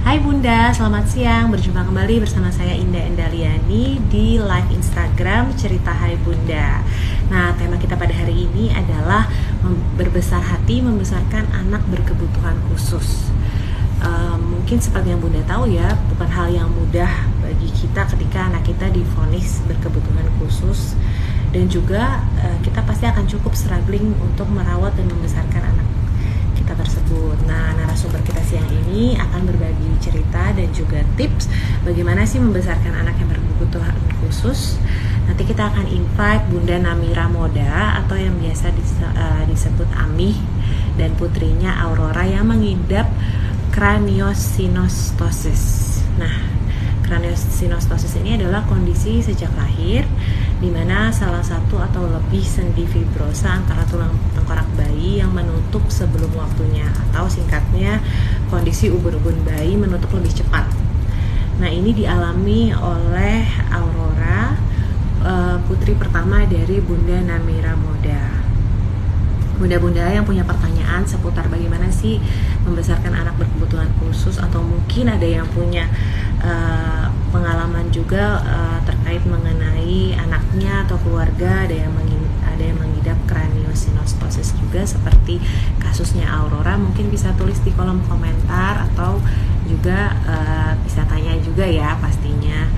Hai Bunda, selamat siang. Berjumpa kembali bersama saya Indah Endaliani di live Instagram Cerita Hai Bunda. Nah, tema kita pada hari ini adalah berbesar hati membesarkan anak berkebutuhan khusus. Mungkin seperti yang Bunda tahu ya, bukan hal yang mudah bagi kita ketika anak kita divonis berkebutuhan khusus, dan juga kita pasti akan cukup struggling untuk merawat dan membesarkan anak kita tersebut. Nah, narasumber kita siang ini akan berbagi cerita dan juga tips bagaimana sih membesarkan anak yang berkebutuhan khusus. Nanti kita akan invite Bunda Namira Moda atau yang biasa disebut Ami dan putrinya Aurora yang mengidap kraniosinostosis. Nah, kraniosinostosis ini adalah kondisi sejak lahir di mana salah satu atau lebih sendi fibrosa antara tulang tengkorak bayi yang menutup sebelum waktunya, atau singkatnya kondisi ubur-ubur bayi menutup lebih cepat. Nah, ini dialami oleh Aurora, putri pertama dari Bunda Namira Moda. Bunda-bunda yang punya pertanyaan seputar bagaimana sih membesarkan anak berkebutuhan khusus, atau mungkin ada yang punya pengalaman juga terkait mengenai anaknya atau keluarga, ada yang mengidap kraniosinostosis juga seperti kasusnya Aurora, mungkin bisa tulis di kolom komentar atau juga bisa tanya juga ya pastinya.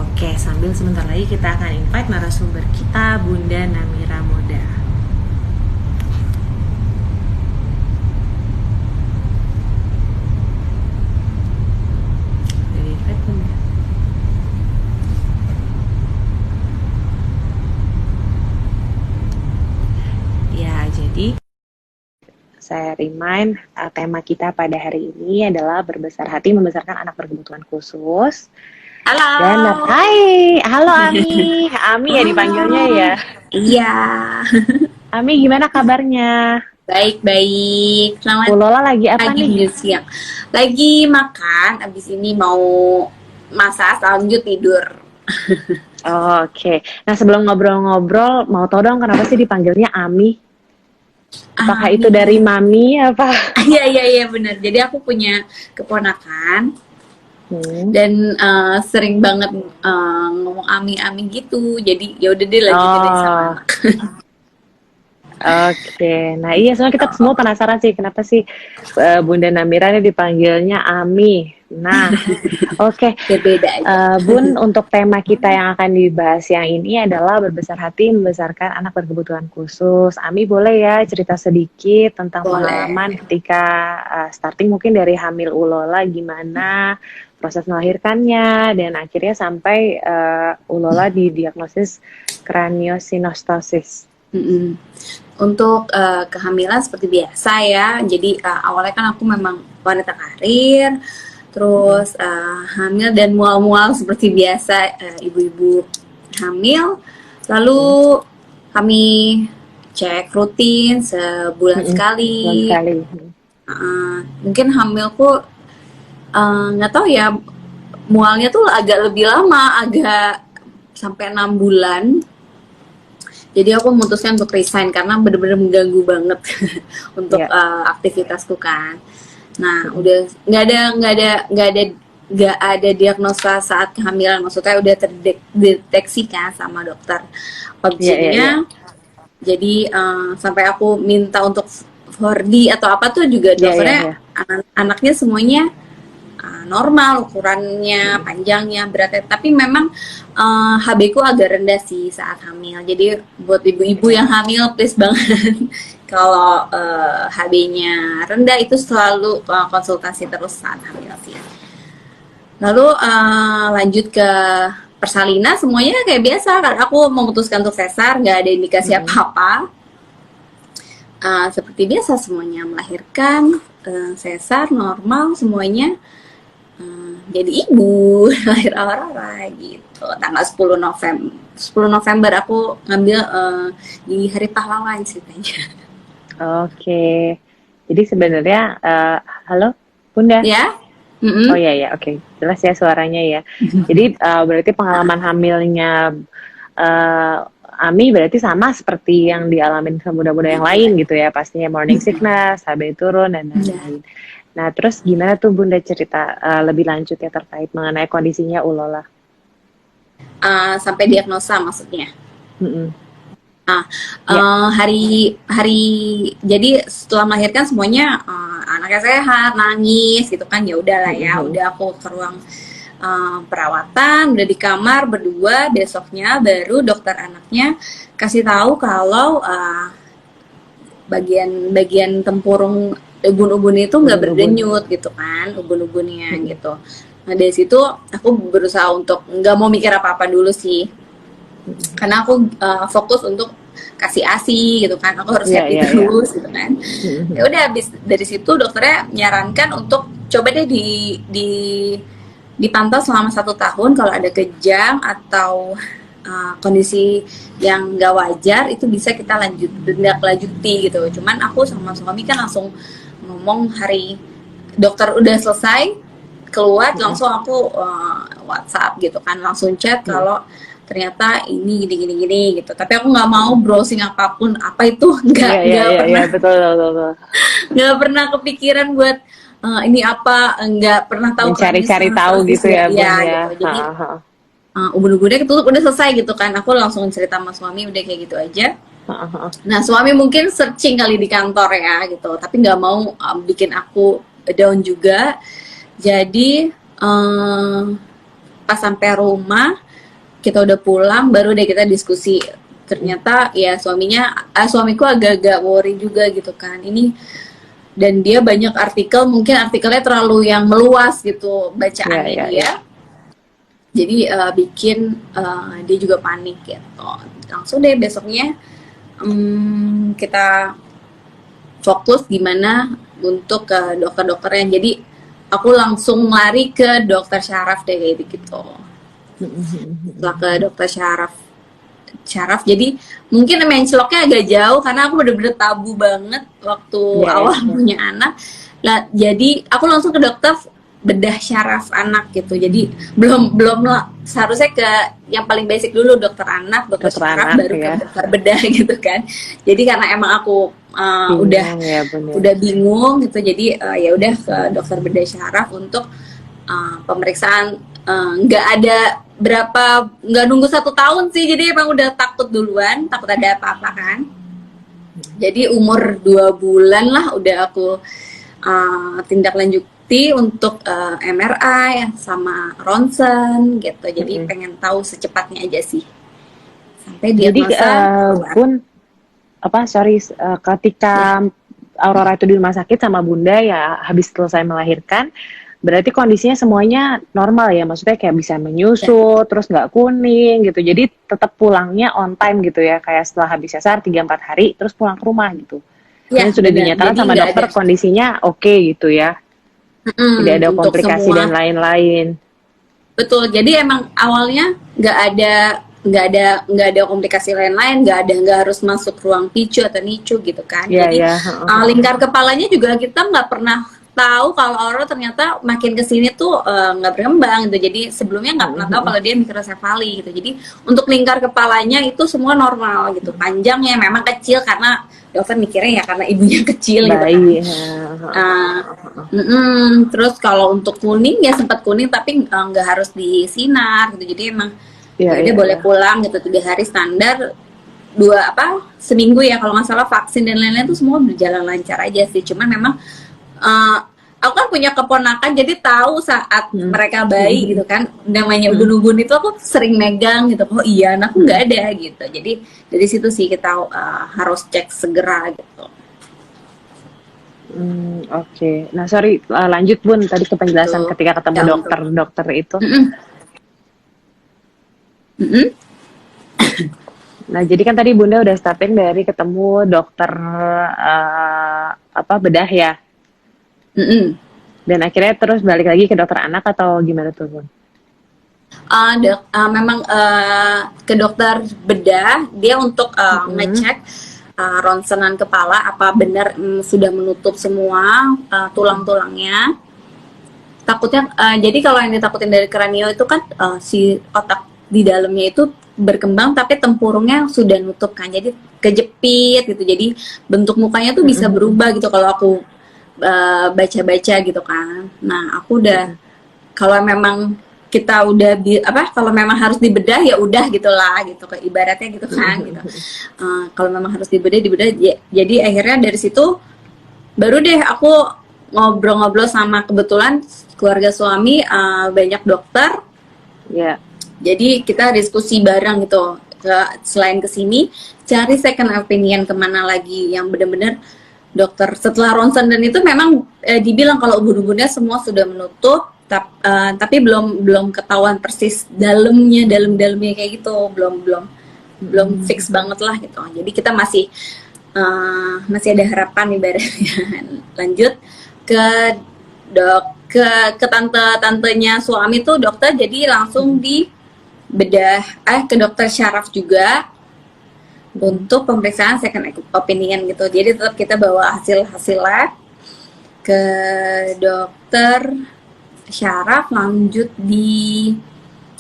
Oke, sambil sebentar lagi kita akan invite narasumber kita, Bunda Namira Moda. Jadi saya remind tema kita pada hari ini adalah berbesar hati membesarkan anak berkebutuhan khusus. Halo. Dan halo Ami, Ami ya dipanggilnya ya. Iya. Ami, gimana kabarnya? Baik. Selamat Lola lagi apa pagi nih? siang. Lagi makan, abis ini mau masak, lanjut tidur. Oke. Nah, sebelum ngobrol-ngobrol, mau tau dong kenapa sih dipanggilnya Ami? Apakah itu dari mami apa? Iya benar. Jadi aku punya keponakan dan sering banget ngomong ami gitu. Jadi ya udah deh lanjutin sama anak. Oke, nah iya soalnya kita semua penasaran sih kenapa sih Bunda Namira ini dipanggilnya Ami. Nah, oke. Beda aja. Bun, untuk tema kita yang akan dibahas yang ini adalah berbesar hati membesarkan anak berkebutuhan khusus. Ami boleh ya cerita sedikit tentang pengalaman ketika starting mungkin dari hamil Ulola, gimana proses melahirkannya dan akhirnya sampai Ulola didiagnosis kraniosinostosis. Untuk kehamilan seperti biasa ya. Jadi awalnya kan aku memang wanita karir, terus hamil dan mual-mual seperti biasa ibu-ibu hamil. Lalu kami cek rutin sebulan sekali. Mungkin hamilku nggak tahu ya, mualnya tuh agak lebih lama, agak sampai 6 bulan. Jadi aku memutuskan untuk resign karena benar-benar mengganggu banget untuk aktivitasku kan. Nah, udah nggak ada diagnosa saat kehamilan, maksudnya udah terdeteksi kan sama dokter OB-GYN-nya. Jadi sampai aku minta untuk 4D atau apa tuh juga dokternya anaknya semuanya normal, ukurannya, panjangnya, beratnya, tapi memang HB ku agak rendah sih saat hamil. Jadi buat ibu-ibu yang hamil please banget kalau HB-nya rendah itu selalu konsultasi terus saat hamil sih. Lalu lanjut ke persalinan, semuanya kayak biasa. Karena aku memutuskan untuk sesar, nggak ada indikasi apa-apa. Seperti biasa semuanya melahirkan, sesar normal semuanya. Jadi ibu lahir Aurora gitu tanggal 10 November aku ngambil di hari pahlawan ceritanya. Oke. Jadi sebenarnya halo Bunda ya. Oh ya oke. Jelas ya suaranya ya. Jadi berarti pengalaman hamilnya Ami berarti sama seperti yang dialamin sama bunda-bunda yang lain gitu ya, pastinya morning sickness, HB turun dan lain-lain. Nah, terus gimana tuh Bunda cerita lebih lanjut ya terkait mengenai kondisinya Ulola? Sampai diagnosa maksudnya. Mm-mm. Nah, Ya. hari jadi setelah melahirkan semuanya anaknya sehat, nangis gitu kan, ya udahlah ya, Mm-mm. udah aku ke ruang perawatan, udah di kamar berdua. Besoknya baru dokter anaknya kasih tahu kalau bagian tempurung ubun-ubun itu nggak Ubun-ubun. berdenyut gitu kan, ubun-ubunnya gitu. Nah dari situ aku berusaha untuk nggak mau mikir apa-apa dulu sih, karena aku fokus untuk kasih ASI gitu kan, aku harus Iya, happy iya, iya. terus gitu kan. Ya udah, habis dari situ dokternya menyarankan untuk coba deh dipantau selama 1 tahun, kalau ada kejang atau kondisi yang nggak wajar itu bisa kita lanjuti gitu. Cuman aku sama suami kan langsung ngomong hari dokter udah selesai keluar, langsung aku WhatsApp gitu kan, langsung chat kalau ternyata ini gini gitu. Tapi aku nggak mau browsing apapun, apa itu Iya, iya, nggak iya, iya, pernah, betul, betul, betul. nggak pernah kepikiran buat ini apa, nggak pernah tahu Mencari-cari tahu kronis gitu ya, Bun ya. gitu. Jadi Ha, ha. ubun-ubunnya ketutup udah selesai gitu kan, aku langsung cerita sama suami udah kayak gitu aja. Ha, ha. Nah suami mungkin searching kali di kantor ya gitu, tapi nggak mau bikin aku down juga. Jadi pas sampai rumah kita udah pulang, baru deh kita diskusi. Ternyata ya suamiku agak-agak worry juga gitu kan, ini, dan dia banyak artikel, mungkin artikelnya terlalu yang meluas gitu bacaannya Ya, ya, dia. ya. Jadi bikin dia juga panik gitu. Langsung deh besoknya kita fokus gimana untuk ke dokter-dokternya. Jadi aku langsung lari ke dokter syaraf deh kayak gitu. Setelah ke dokter syaraf, jadi mungkin menceloknya agak jauh karena aku bener-bener tabu banget waktu awal punya anak. Lah, jadi aku langsung ke dokter bedah syaraf anak gitu. Jadi belum seharusnya ke yang paling basic dulu, dokter anak, dokter syaraf, baru ke dokter bedah gitu kan. Jadi karena emang aku udah bingung gitu, jadi ya udah ke dokter bedah syaraf untuk pemeriksaan. Nggak nunggu 1 tahun sih, jadi emang udah takut duluan, takut ada apa-apa kan. Jadi umur 2 bulan lah udah aku tindak lanjuti untuk MRI sama ronsen gitu. Jadi pengen tahu secepatnya aja sih. Sampai diagnosa. Bun, ketika Aurora itu di rumah sakit sama Bunda ya, habis selesai melahirkan, berarti kondisinya semuanya normal ya, maksudnya kayak bisa menyusut, terus nggak kuning gitu, jadi tetap pulangnya on time gitu ya, kayak setelah habis sesar 3-4 hari, terus pulang ke rumah gitu. Dan sudah dinyatakan sama dokter kondisinya oke gitu ya, tidak ada komplikasi dan lain-lain. Betul, jadi emang awalnya nggak ada komplikasi lain-lain, nggak harus masuk ruang PICU atau NICU gitu kan. Jadi lingkar kepalanya juga kita nggak pernah tahu kalau Aurora ternyata makin kesini tuh nggak berkembang gitu. Jadi sebelumnya nggak pernah tahu kalau dia mikrosefali gitu. Jadi untuk lingkar kepalanya itu semua normal gitu. Panjangnya memang kecil karena dokter mikirnya ya karena ibunya kecil gitu kan. Terus kalau untuk kuning ya sempat kuning tapi nggak harus disinar gitu. Jadi emang dia boleh pulang gitu 3 hari standar. Seminggu ya kalau nggak salah, vaksin dan lain-lain tuh semua berjalan lancar aja sih. Cuman memang aku kan punya keponakan, jadi tahu saat mereka bayi gitu kan, namanya ubun-ubun itu aku sering megang gitu. Oh iya, anakku nggak ada gitu. Jadi dari situ sih kita harus cek segera gitu. Oke. Nah sorry, lanjut Bun, tadi ke penjelasan ketika ketemu dokter itu. Nah jadi kan tadi Bunda udah starting dari ketemu dokter bedah ya. Dan akhirnya terus balik lagi ke dokter anak atau gimana tuh Bun? Memang ke dokter bedah, dia untuk ngecek ronsenan kepala apa benar sudah menutup semua tulang-tulangnya. Takutnya jadi kalau yang ditakutin dari kranio itu kan si otak di dalamnya itu berkembang tapi tempurungnya sudah nutup kan, jadi kejepit gitu. Jadi bentuk mukanya tuh bisa berubah gitu kalau aku baca-baca gitu kan. Nah aku udah, kalau memang kita udah kalau memang harus dibedah ya udah gitulah gitu, kayak ibaratnya gitu kan gitu. Kalau memang harus dibedah jadi akhirnya dari situ baru deh aku ngobrol-ngobrol sama, kebetulan keluarga suami banyak dokter. Jadi kita diskusi bareng gitu, selain kesini cari second opinion kemana lagi yang benar-benar dokter setelah ronsen. Dan itu memang dibilang kalau ubun-ubunnya semua sudah menutup, tapi belum ketahuan persis dalamnya kayak gitu, belum fix banget lah gitu. Jadi kita masih ada harapan ibaratnya. Lanjut ke tante-tantenya suami tuh dokter, jadi langsung di bedah ke dokter syaraf juga untuk pemeriksaan second opinion gitu. Jadi tetap kita bawa hasil lab ke dokter syaraf, lanjut di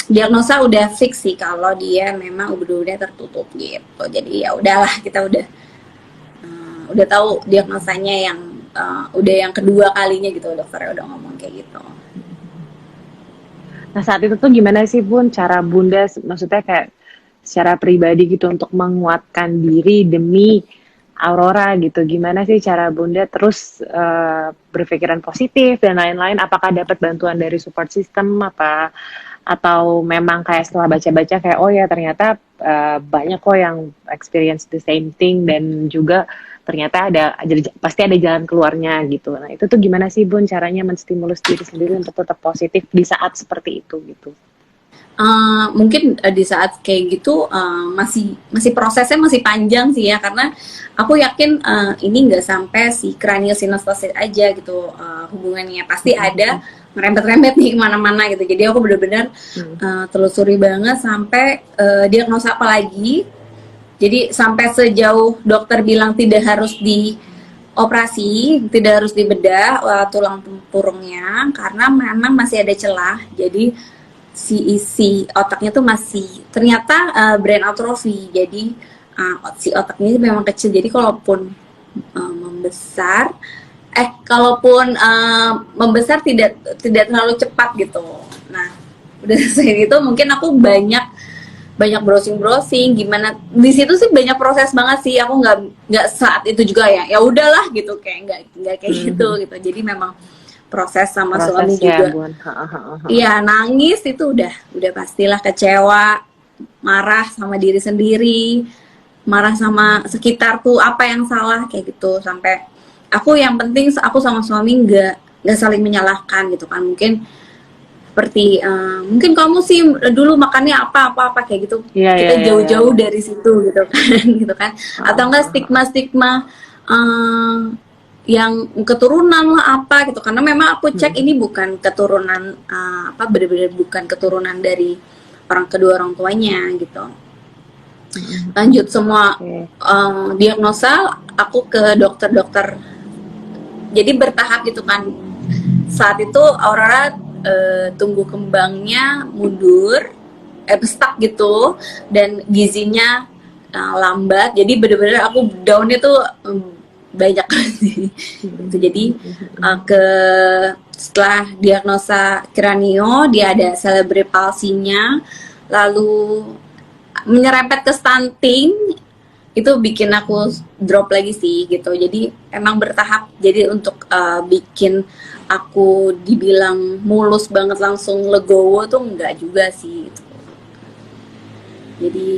diagnosa udah fix sih kalau dia memang ubun-ubunnya tertutup gitu. Jadi ya udahlah, kita udah tahu diagnosanya udah yang kedua kalinya gitu, dokternya udah ngomong kayak gitu. Nah saat itu tuh gimana sih Bun cara Bunda, maksudnya kayak secara pribadi gitu untuk menguatkan diri demi Aurora gitu, gimana sih cara Bunda terus berpikiran positif dan lain-lain? Apakah dapat bantuan dari support system atau memang kayak setelah baca-baca kayak oh ya ternyata banyak kok yang experience the same thing dan juga ternyata pasti ada jalan keluarnya gitu. Nah itu tuh gimana sih Bun caranya menstimulus diri sendiri untuk tetap positif di saat seperti itu gitu? Mungkin di saat kayak gitu masih prosesnya masih panjang sih ya, karena aku yakin ini nggak sampai si craniosynostosis aja gitu hubungannya, pasti ada merembet-rembet nih kemana-mana gitu. Jadi aku benar-benar telusuri banget sampai diagnosa apa lagi. Jadi sampai sejauh dokter bilang tidak harus dioperasi, tidak harus dibedah tulang tempurungnya karena memang masih ada celah. Jadi si isi otaknya tuh masih ternyata brain atrophy. Jadi si otaknya memang kecil. Jadi kalaupun membesar membesar tidak terlalu cepat gitu. Nah, udah selesai itu mungkin aku banyak browsing gimana di situ sih, banyak proses banget sih. Aku nggak saat itu juga ya udahlah gitu, kayak nggak kayak gitu. Jadi memang proses sama suami juga. Iya, nangis itu udah pastilah, kecewa, marah sama diri sendiri, marah sama sekitarku, apa yang salah kayak gitu. Sampai yang penting aku sama suami nggak saling menyalahkan gitu kan. Mungkin seperti mungkin kamu sih dulu makannya apa kayak gitu. Kita jauh-jauh dari situ gitu kan. Atau enggak stigma yang keturunan lah apa gitu, karena memang aku cek ini bukan keturunan benar-benar bukan keturunan dari kedua orang tuanya gitu. Lanjut semua diagnosa aku ke dokter. Jadi bertahap gitu kan. Saat itu Aurora tumbuh kembangnya mundur, stuck gitu, dan gizinya lambat. Jadi benar-benar aku downnya tuh banyak sih. Jadi setelah diagnosa kranio, dia ada cerebral palsinya, lalu menyerempet ke stunting, itu bikin aku drop lagi sih gitu. Jadi emang bertahap. Jadi untuk bikin aku dibilang mulus banget langsung legowo tuh enggak juga sih gitu. Jadi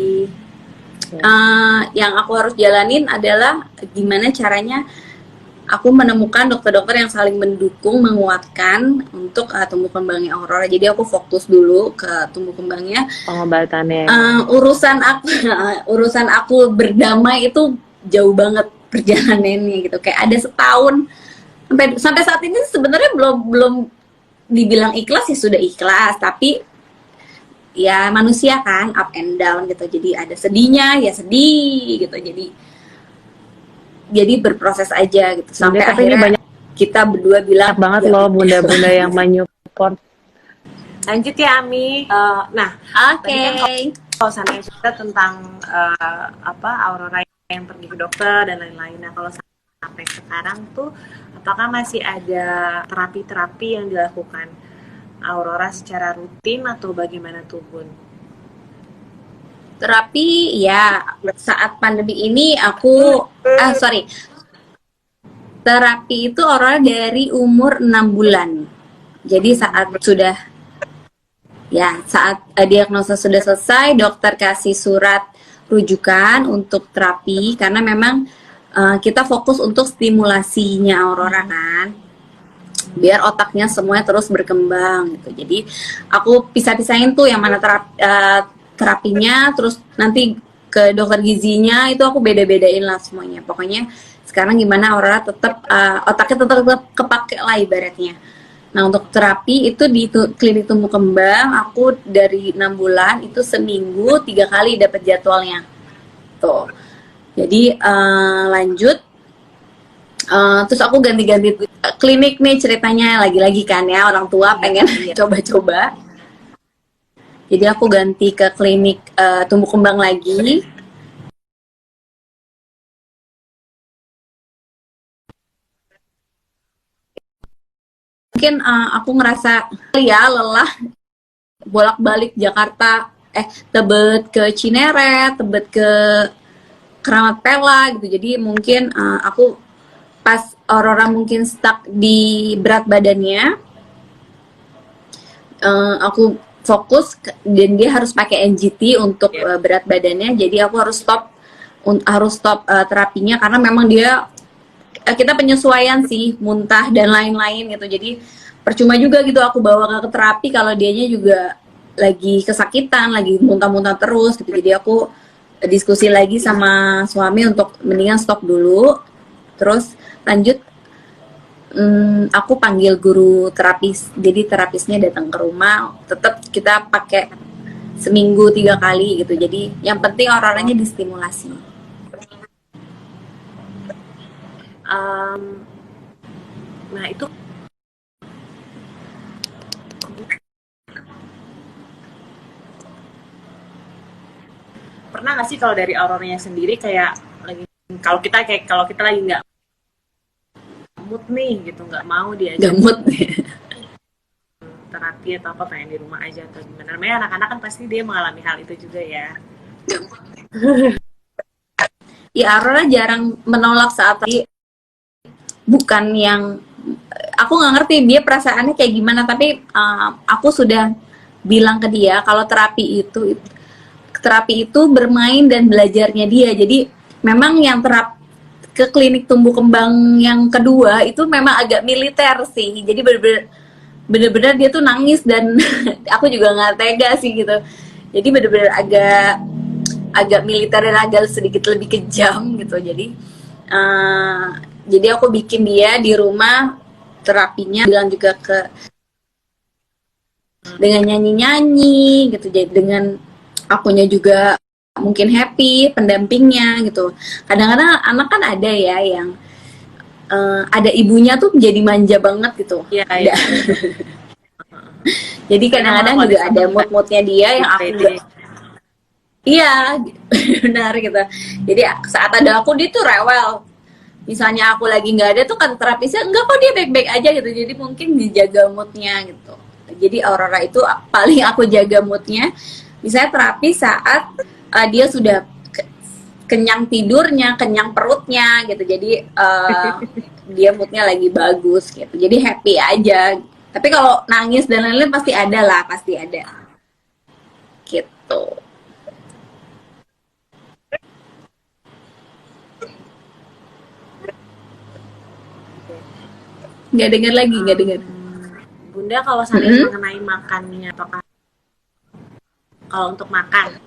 yang aku harus jalanin adalah gimana caranya aku menemukan dokter-dokter yang saling mendukung, menguatkan untuk tumbuh kembangnya Aurora. Jadi aku fokus dulu ke tumbuh kembangnya, pengobatannya. Urusan aku berdamai itu jauh banget perjalanannya gitu. Kayak ada setahun sampai saat ini sebenarnya belum dibilang ikhlas, ya sudah ikhlas, tapi ya manusia kan up and down gitu. Jadi ada sedihnya, ya sedih gitu. Jadi berproses aja gitu sampai akhirnya banyak, kita berdua bilang banget loh bunda-bunda yang menyupport. Lanjut ya Ami. Oke. Kalau sana cerita tentang Aurora yang pergi ke dokter dan lain-lain. Nah kalau sampai sekarang tuh, apakah masih ada terapi-terapi yang dilakukan Aurora secara rutin atau bagaimana tuh Bun? Terapi ya saat pandemi ini terapi itu orang dari umur 6 bulan. Jadi saat diagnosa sudah selesai, dokter kasih surat rujukan untuk terapi karena memang kita fokus untuk stimulasinya Aurora kan, biar otaknya semuanya terus berkembang gitu. Jadi aku pisah-pisahin tuh yang mana terapinya, terus nanti ke dokter gizinya itu aku beda-bedain lah semuanya. Pokoknya sekarang gimana Aurora tetap otaknya tetap kepake lah ibaratnya. Nah untuk terapi itu di klinik tumbuh kembang aku dari 6 bulan itu seminggu 3 kali dapat jadwalnya tuh. Jadi lanjut terus aku ganti-ganti klinik nih ceritanya, lagi-lagi kan ya orang tua pengen coba-coba. Jadi aku ganti ke klinik tumbuh kembang lagi. Mungkin aku ngerasa ya lelah bolak-balik Jakarta, Tebet ke Cinere, Tebet ke Keramat Pela gitu. Jadi mungkin aku pas Aurora mungkin stuck di berat badannya, aku fokus dan dia harus pakai NGT untuk berat badannya. Jadi aku harus stop terapinya karena memang dia kita penyesuaian sih, muntah dan lain-lain gitu. Jadi percuma juga gitu aku bawa ke terapi kalau dianya juga lagi kesakitan, lagi muntah-muntah terus gitu. Jadi aku diskusi lagi sama suami untuk mendingan stop dulu, terus lanjut. Aku panggil guru terapis, jadi terapisnya datang ke rumah. Tetap kita pakai seminggu 3 kali gitu. Jadi yang penting orangnya distimulasi. Nah itu pernah nggak sih kalau dari Auroranya sendiri kayak lagi kalau kita lagi nggak mood nih gitu, nggak mau diajak terapi atau apa, pengen di rumah aja atau gimana? Namanya anak-anak kan pasti dia mengalami hal itu juga ya. Ya Aurora jarang menolak saat tadi, bukan yang aku nggak ngerti dia perasaannya kayak gimana, tapi aku sudah bilang ke dia kalau terapi itu bermain dan belajarnya dia. Jadi memang yang ke klinik tumbuh kembang yang kedua itu memang agak militer sih. Jadi bener-bener dia tuh nangis dan aku juga nggak tega sih gitu. Jadi bener-bener agak militer dan agak sedikit lebih kejam gitu. Jadi aku bikin dia di rumah terapinya, bilang juga dengan nyanyi-nyanyi gitu. Jadi dengan akunya juga mungkin happy, pendampingnya gitu. Kadang-kadang anak kan ada ya yang ada ibunya tuh jadi manja banget gitu. Iya. Iya. Jadi kadang-kadang juga ada mood-moodnya dia yang aku enggak. Iya, benar gitu. Jadi saat ada aku dia tuh rewel. Misalnya aku lagi nggak ada tuh kan terapisnya enggak kok, dia baik-baik aja gitu. Jadi mungkin dijaga moodnya gitu. Jadi Aurora itu paling aku jaga moodnya. Misalnya terapi saat dia sudah kenyang tidurnya, kenyang perutnya gitu. Jadi dia moodnya lagi bagus gitu. Jadi happy aja. Tapi kalau nangis dan lain-lain pasti ada lah, pasti ada. Gitu. Nggak dengar lagi, nggak dengar. Bunda kalau misalnya mengenai makannya, apakah kalau untuk makan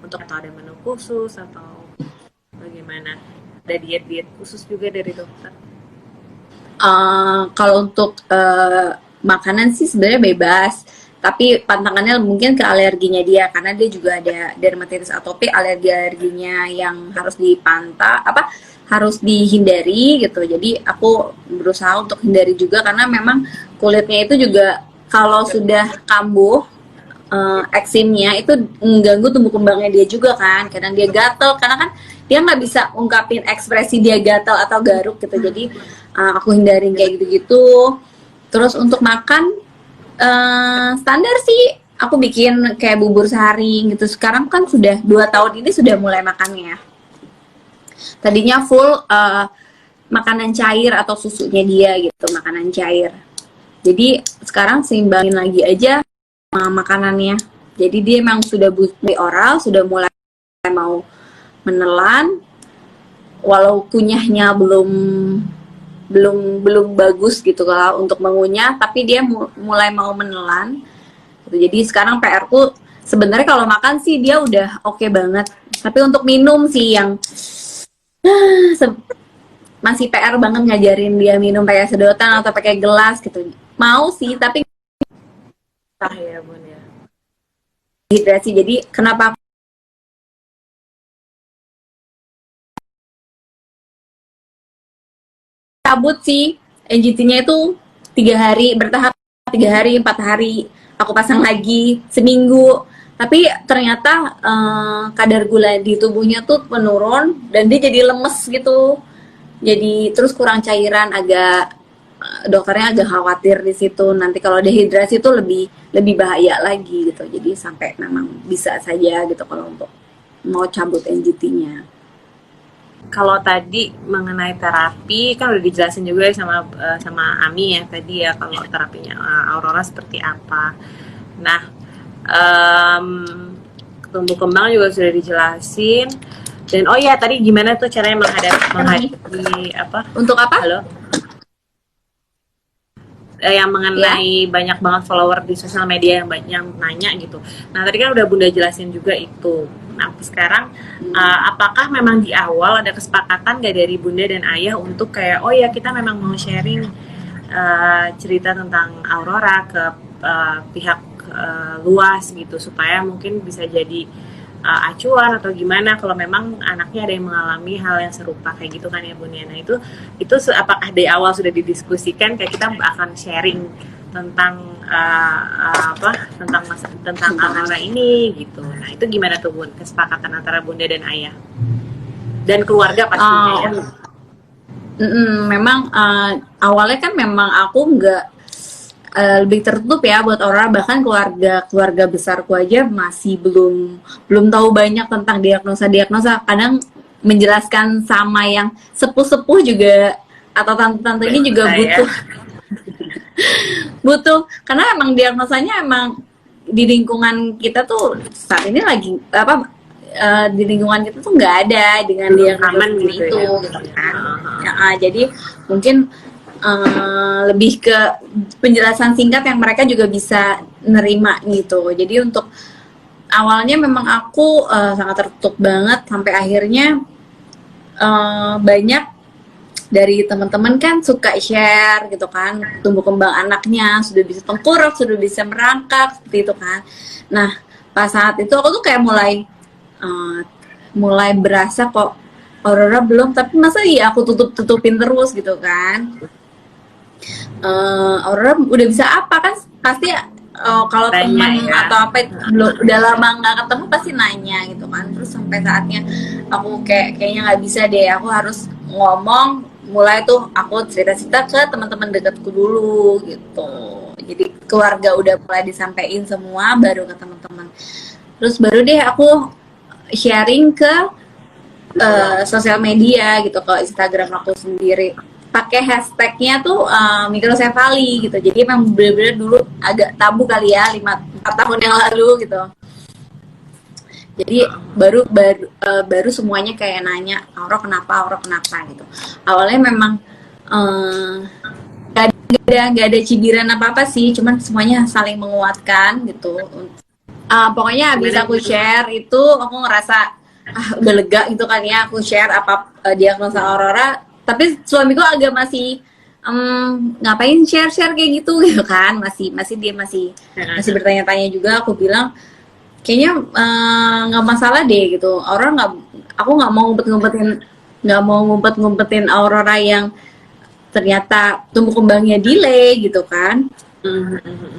atau ada menu khusus atau bagaimana? Ada diet khusus juga dari dokter? Kalau untuk makanan sih sebenarnya bebas, tapi pantangannya mungkin ke alerginya dia, karena dia juga ada dermatitis atopik, alerginya yang harus harus dihindari gitu. Jadi aku berusaha untuk hindari juga, karena memang kulitnya itu juga kalau sudah kambuh eksimnya itu mengganggu tumbuh kembangnya dia juga kan. Kadang dia gatel karena kan dia nggak bisa ungkapin ekspresi dia gatal atau garuk gitu. Jadi aku hindarin kayak gitu-gitu. Terus untuk makan standar sih, aku bikin kayak bubur sehari gitu. Sekarang kan sudah 2 tahun ini sudah mulai makannya. Tadinya full makanan cair atau susunya dia gitu, makanan cair. Jadi sekarang seimbangin lagi aja makanannya. Jadi dia memang sudah mulai oral, sudah mulai mau menelan, walau kunyahnya belum bagus gitu kalau untuk mengunyah, tapi dia mulai mau menelan. Jadi sekarang PR-ku sebenarnya kalau makan sih dia udah oke banget, tapi untuk minum sih yang masih PR banget ngajarin dia minum pakai sedotan atau pakai gelas gitu. Mau sih, tapi ya Bun ya. hidrasi. Jadi kenapa cabut sih NGT-nya itu 3 hari bertahap, 3 hari 4 hari aku pasang lagi seminggu, tapi ternyata kadar gula di tubuhnya tuh menurun dan dia jadi lemes gitu, jadi terus kurang cairan. Agak dokternya agak khawatir di situ, nanti kalau dehidrasi itu lebih bahaya lagi gitu. Jadi sampai memang bisa saja gitu kalau untuk mau cabut NGT-nya. Kalau tadi mengenai terapi kan udah dijelasin juga sama Ami ya tadi ya, kalau terapinya Aurora seperti apa. Nah, tumbuh kembang juga sudah dijelasin. Dan oh ya tadi gimana tuh caranya menghadapi apa? Untuk apa? Halo. Yang mengenai banyak banget follower di sosial media yang nanya gitu. Nah tadi kan udah Bunda jelasin juga itu. Nah sekarang apakah memang di awal ada kesepakatan gak dari Bunda dan Ayah untuk kayak oh ya kita memang mau sharing cerita tentang Aurora ke pihak luas gitu, supaya mungkin bisa jadi acuan atau gimana kalau memang anaknya ada yang mengalami hal yang serupa kayak gitu kan ya Bun ya. Nah itu apakah dari awal sudah didiskusikan kayak kita akan sharing tentang tentang Aurora ini gitu. Nah itu gimana tuh Bun, kesepakatan antara Bunda dan Ayah dan keluarga pastinya ya. Memang awalnya kan memang aku nggak lebih tertutup ya buat Aurora, bahkan keluarga besarku aja masih belum tahu banyak tentang diagnosa. Kadang menjelaskan sama yang sepuh juga atau tante-tante ini juga butuh karena emang diagnosanya emang di lingkungan kita tuh saat ini lagi di lingkungan kita tuh nggak ada dengan diagnosa gitu itu ya. gitu kan. Jadi mungkin lebih ke penjelasan singkat yang mereka juga bisa nerima gitu. Jadi untuk awalnya memang aku sangat tertutup banget, sampai akhirnya banyak dari teman-teman kan suka share gitu kan, tumbuh kembang anaknya sudah bisa tengkurap, sudah bisa merangkak seperti itu kan. Nah pas saat itu aku tuh kayak mulai berasa kok Aurora belum, tapi masa iya aku tutupin terus gitu kan. Aurora udah bisa apa kan pasti kalau teman ya, atau apa udah lama nggak ketemu pasti nanya gitu kan. Terus sampai saatnya aku kayaknya nggak bisa deh, aku harus ngomong. Mulai tuh aku cerita ke teman-teman dekatku dulu gitu. Jadi keluarga udah mulai disampaikan semua, baru ke teman-teman. Terus baru deh aku sharing ke sosial media gitu, ke Instagram aku sendiri. Pakai hashtagnya tuh mikrosefali gitu. Jadi emang bener-bener dulu agak tabu kali ya 4 tahun yang lalu gitu. Jadi baru semuanya kayak nanya Aurora kenapa gitu. Awalnya memang gak ada cibiran apa sih, cuman semuanya saling menguatkan gitu. Pokoknya habis aku share itu aku ngerasa udah lega gitu kan ya, aku share apa diagnosa Aurora. Tapi suamiku agak masih ngapain share kayak gitu kan, dia masih bertanya-tanya juga. Aku bilang kayaknya nggak masalah deh gitu. Aurora aku nggak mau ngumpet-ngumpetin Aurora yang ternyata tumbuh kembangnya delay gitu kan.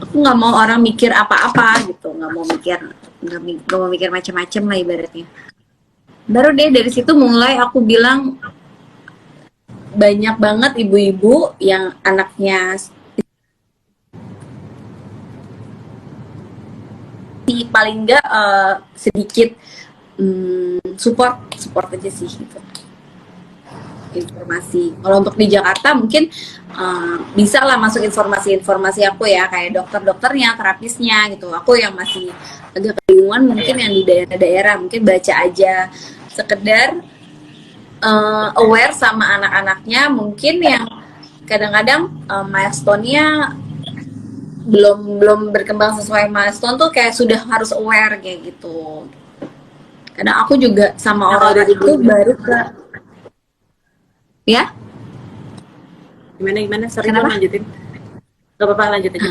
Aku nggak mau orang mikir apa-apa gitu, nggak mau mikir macam-macam lah ibaratnya. baru deh dari situ mulai aku bilang banyak banget ibu-ibu yang anaknya paling enggak sedikit support aja sih gitu informasi. Kalau untuk di Jakarta mungkin bisa lah masuk informasi-informasi aku ya kayak dokter-dokternya, terapisnya gitu. Aku yang masih agak kebingungan mungkin yang di daerah-daerah mungkin baca aja sekedar aware sama anak-anaknya mungkin yang kadang-kadang milestone-nya belum berkembang sesuai milestone tuh kayak sudah harus aware kayak gitu. Kadang aku juga sama orang itu baru ke ya gimana sering lanjutin nggak apa-apa lanjut aja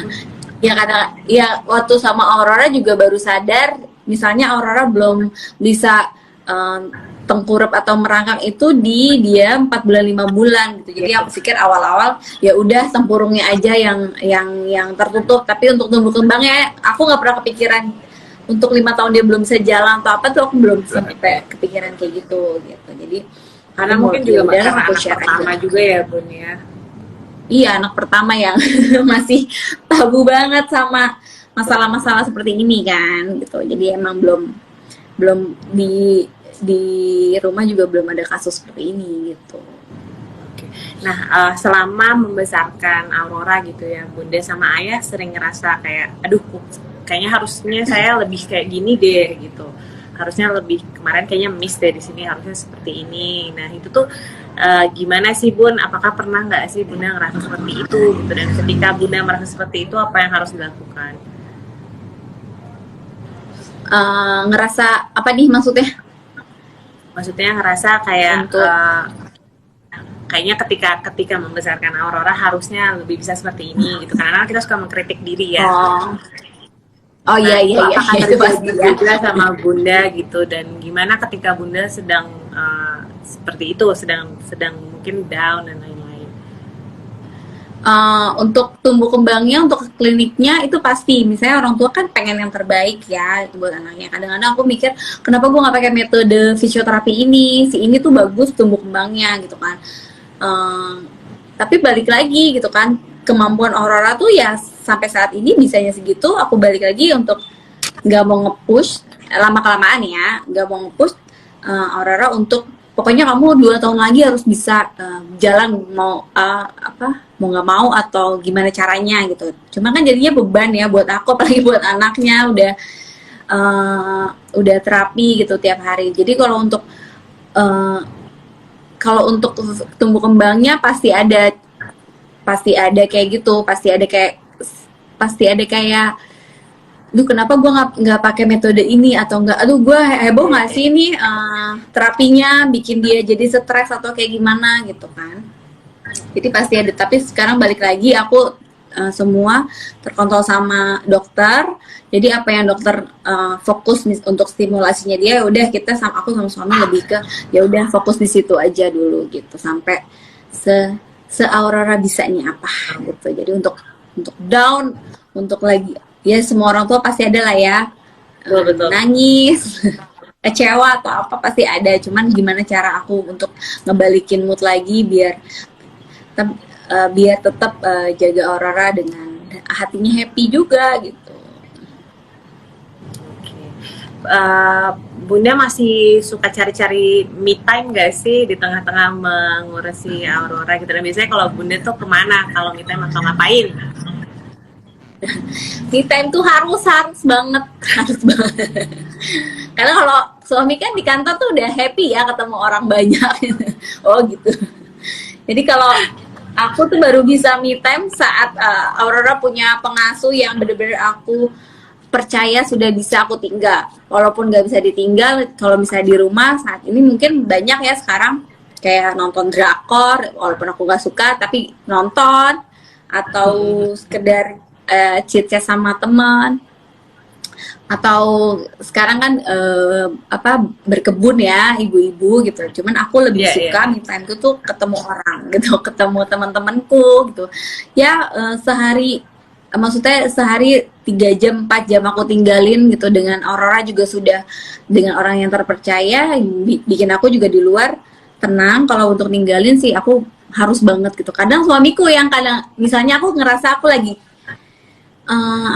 ya kadang ya waktu sama Aurora juga baru sadar misalnya Aurora belum bisa tengkurap atau merangkak itu di dia 4 bulan 5 bulan gitu. Jadi aku pikir awal-awal ya udah tempurungnya aja yang tertutup, tapi untuk tumbuh kembangnya aku nggak pernah kepikiran untuk 5 tahun dia belum bisa jalan atau apa tuh aku belum sampai kepikiran kayak gitu. Jadi karena mungkin juga karena anak pertama aja. Juga ya Bun ya. Iya anak pertama yang masih tabu banget sama masalah-masalah seperti ini kan gitu. Jadi emang belum di rumah juga belum ada kasus seperti ini gitu. Oke. Nah selama membesarkan Aurora gitu ya Bunda sama Ayah sering ngerasa kayak aduh kayaknya harusnya saya lebih kayak gini deh gitu. Harusnya lebih kemarin kayaknya miss deh di sini harusnya seperti ini. Nah itu tuh gimana sih Bun? Apakah pernah nggak sih Bunda ngerasa seperti itu gitu? Dan ketika Bunda merasa seperti itu apa yang harus dilakukan? Ngerasa apa nih maksudnya? Maksudnya ngerasa kayak kayaknya ketika membesarkan Aurora harusnya lebih bisa seperti ini gitu. Karena kita suka mengkritik diri ya. Oh iya itu pasti juga sama Bunda gitu dan gimana ketika Bunda sedang seperti itu sedang mungkin down dan lain-lain. Untuk tumbuh kembangnya untuk kliniknya itu pasti misalnya orang tua kan pengen yang terbaik ya itu buat anaknya. Kadang-kadang aku mikir kenapa gue nggak pakai metode fisioterapi ini si ini tuh bagus tumbuh kembangnya gitu kan. Tapi balik lagi gitu kan kemampuan Aurora tuh ya sampai saat ini bisanya segitu aku balik lagi untuk nggak mau nge-push lama kelamaan ya nggak mau nge-push Aurora untuk pokoknya kamu 2 tahun lagi harus bisa jalan mau mau nggak mau atau gimana caranya gitu cuma kan jadinya beban ya buat aku apalagi buat anaknya udah terapi gitu tiap hari jadi kalau untuk tumbuh kembangnya pasti ada kayak gitu pasti ada kayak duh kenapa gue nggak pakai metode ini atau enggak aduh gue heboh nggak sih ini terapinya bikin dia jadi stres atau kayak gimana gitu kan jadi pasti ada tapi sekarang balik lagi aku semua terkontrol sama dokter jadi apa yang dokter fokus untuk stimulasinya dia udah kita aku sama suami lebih ke ya udah fokus di situ aja dulu gitu sampai se-Aurora bisanya apa gitu. Jadi untuk down, untuk lagi ya semua orang tua pasti ada lah ya. Betul. Nangis, kecewa atau apa pasti ada. Cuman gimana cara aku untuk ngebalikin mood lagi biar tetap jaga Aurora dengan hatinya happy juga gitu. Bunda masih suka cari-cari me time gak sih di tengah-tengah mengurusi Aurora gitu dan biasanya kalau Bunda tuh kemana kalau me time atau ngapain? Me time tuh harus banget karena kalau suami kan di kantor tuh udah happy ya ketemu orang banyak oh gitu jadi kalau aku tuh baru bisa me time saat Aurora punya pengasuh yang bener-bener aku percaya sudah bisa aku tinggal walaupun nggak bisa ditinggal kalau misalnya di rumah saat ini mungkin banyak ya sekarang kayak nonton drakor walaupun aku nggak suka tapi nonton atau sekedar chit-chat sama teman atau sekarang kan berkebun ya ibu-ibu gitu cuman aku lebih suka me time tuh ketemu orang gitu ketemu teman-temanku gitu ya sehari maksudnya sehari 3 jam 4 jam aku tinggalin gitu dengan Aurora juga sudah dengan orang yang terpercaya, bikin aku juga di luar tenang. Kalau untuk ninggalin sih aku harus banget gitu. Kadang suamiku yang kadang misalnya aku ngerasa aku lagi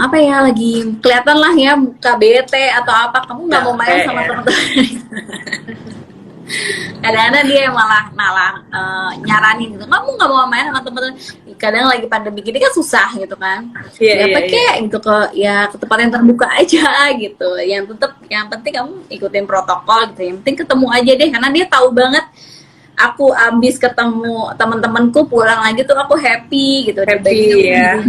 apa ya, lagi kelihatan lah ya muka bete atau apa, kamu nggak mau main sama teman-teman. Kadang-kadang dia malah nyaranin gitu, kamu nggak mau main sama teman-teman. Kadang lagi pandemi gini kan susah gitu kan, gitu ke tempat yang terbuka aja gitu, yang penting kamu ikutin protokol gitu, yang penting ketemu aja deh, karena dia tahu banget aku abis ketemu teman-temanku pulang lagi tuh aku happy gitu, ya.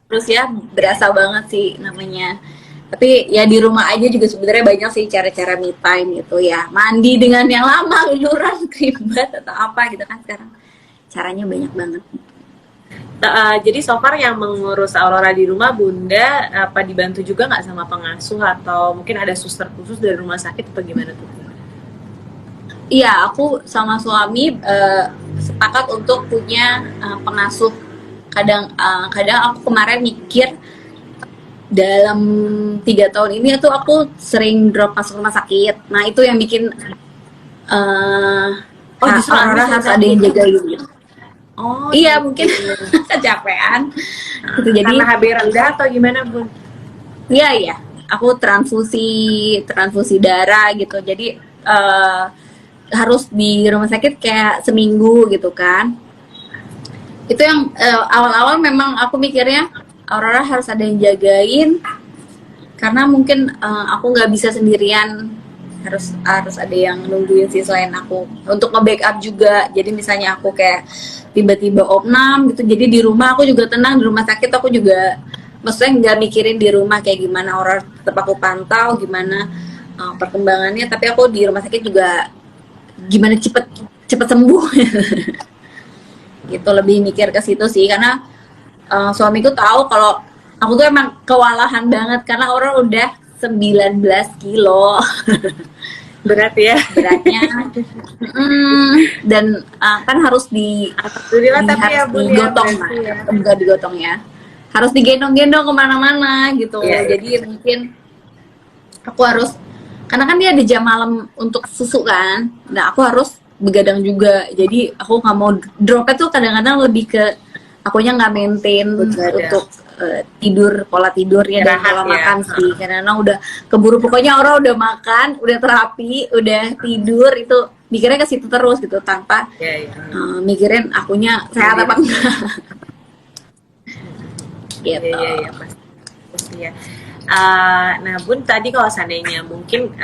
Terus ya berasa banget sih namanya. Tapi ya di rumah aja juga sebenarnya banyak sih cara-cara me time gitu ya, mandi dengan yang lama, luluran, krimbat atau apa gitu kan sekarang caranya banyak banget. Jadi so far yang mengurus Aurora di rumah Bunda apa dibantu juga nggak sama pengasuh atau mungkin ada suster khusus dari rumah sakit atau gimana tuh? Iya, aku sama suami sepakat untuk punya pengasuh. Kadang aku kemarin mikir dalam 3 tahun ini tuh aku sering drop masuk rumah sakit. Nah itu yang bikin Aurora harus ada yang jaga gitu. Oh iya mungkin kecapean. Gitu, jadi karena HB rendah atau gimana Bun? Iya, aku transfusi darah gitu. Jadi harus di rumah sakit kayak seminggu gitu kan. Itu yang awal-awal memang aku mikirnya Aurora harus ada yang jagain, karena mungkin aku nggak bisa sendirian, harus ada yang nungguin sih selain aku untuk nge-backup juga. Jadi misalnya aku kayak tiba-tiba opnam gitu, jadi di rumah aku juga tenang, di rumah sakit aku juga maksudnya nggak mikirin di rumah kayak gimana Aurora, tetap aku pantau gimana perkembangannya, tapi aku di rumah sakit juga gimana cepet sembuh. Gitu, lebih mikir ke situ sih, karena suamiku tahu kalau aku tuh emang kewalahan banget karena orang udah 19 kilo. Berat ya beratnya. Dan kan harus alhamdulillah tapi ya Bun digotong ya, bukan digotong ya, harus digendong-gendong kemana-mana gitu. Jadi mungkin aku harus, karena kan dia ada jam malam untuk susu kan, nah aku harus begadang juga, jadi aku nggak mau dropnya tuh kadang-kadang lebih ke akunya nggak maintain untuk tidur, pola tidurnya dan pola makan sih, karena udah keburu, pokoknya orang udah makan, udah terapi, udah tidur, itu mikirnya ke situ terus gitu tanpa mikirin akunya sehat apa enggak. Gitu. Iya pasti ya. Nah Bun, tadi kalau seandainya mungkin